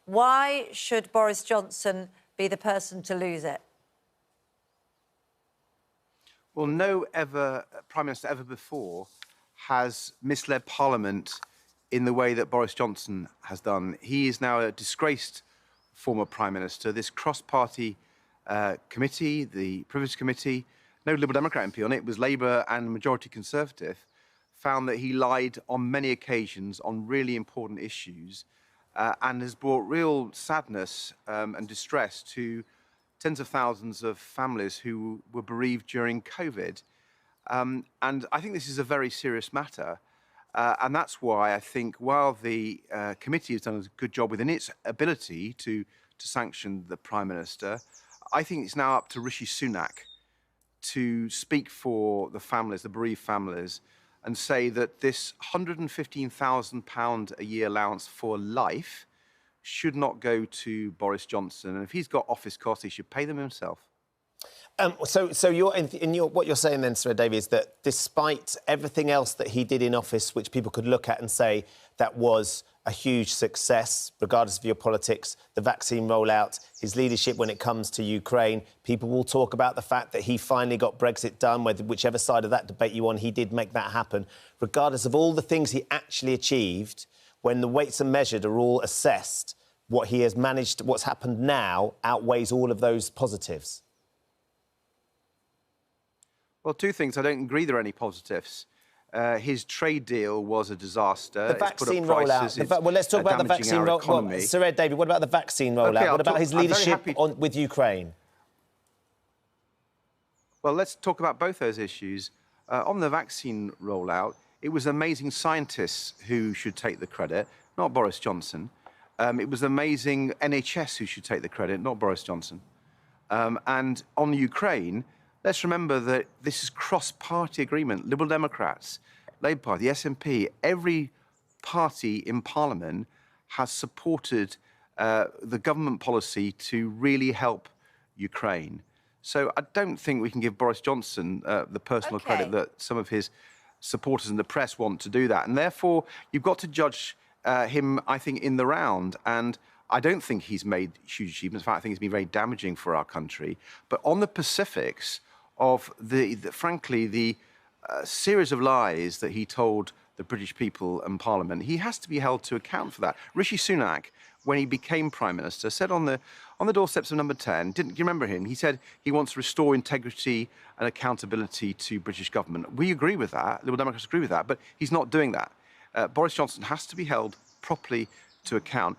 Why should Boris Johnson be the person to lose it? Well, no Prime Minister ever before has misled Parliament in the way that Boris Johnson has done. He is now a disgraced former Prime Minister. This cross-party committee, the Privilege Committee, no Liberal Democrat MP on it, was Labour and majority Conservative, found that he lied on many occasions on really important issues and has brought real sadness and distress to tens of thousands of families who were bereaved during COVID. And I think this is a very serious matter. And that's why I think while the committee has done a good job within its ability to sanction the Prime Minister, I think it's now up to Rishi Sunak to speak for the families, the bereaved families, and say that this £115,000 a year allowance for life should not go to Boris Johnson. And if he's got office costs, he should pay them himself. So you're what you're saying then, Sir Ed Davey, is that despite everything else that he did in office, which people could look at and say that was a huge success, regardless of your politics, the vaccine rollout, his leadership when it comes to Ukraine, people will talk about the fact that he finally got Brexit done, whichever side of that debate you on, he did make that happen. Regardless of all the things he actually achieved, when the weights and measured are all assessed, what he has managed, what's happened now, outweighs all of those positives. Well, two things. I don't agree there are any positives. His trade deal was a disaster. The vaccine rollout. Well, let's talk about the vaccine rollout. Well, Sir Ed Davey, what about the vaccine rollout? Okay, what about his leadership with Ukraine? Well, let's talk about both those issues. On the vaccine rollout, it was amazing scientists who should take the credit, not Boris Johnson. It was amazing NHS who should take the credit, not Boris Johnson. And on Ukraine, let's remember that this is cross-party agreement. Liberal Democrats, Labour Party, the SNP, every party in Parliament has supported the government policy to really help Ukraine. So I don't think we can give Boris Johnson the personal credit that some of his supporters in the press want to do that. And therefore, you've got to judge him, I think, in the round. And I don't think he's made huge achievements. In fact, I think he's been very damaging for our country. But on the specifics of frankly, the series of lies that he told the British people and Parliament, he has to be held to account for that. Rishi Sunak, when he became Prime Minister, said on the doorsteps of Number 10, do you remember him? He said he wants to restore integrity and accountability to British government. We agree with that. Liberal Democrats agree with that, but he's not doing that. Boris Johnson has to be held properly to account.